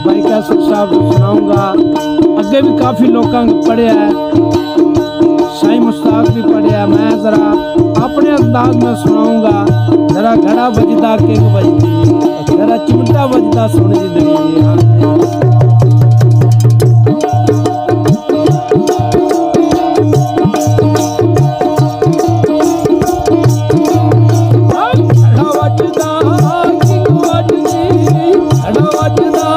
भाई कैसर साहब सुनाऊंगा। अगे भी काफ़ी लोगों पढ़िया है, शाही मुश्ताक भी पढ़िया। मैं ज़रा अपने अंदाज में सुनाऊंगा। ज़रा घड़ा बजदा किंग बजदी, ज़रा चिमटा बजदा सुन जिंदगी। हाँ घड़ा बजदा किंग बजदी, घड़ा बजदा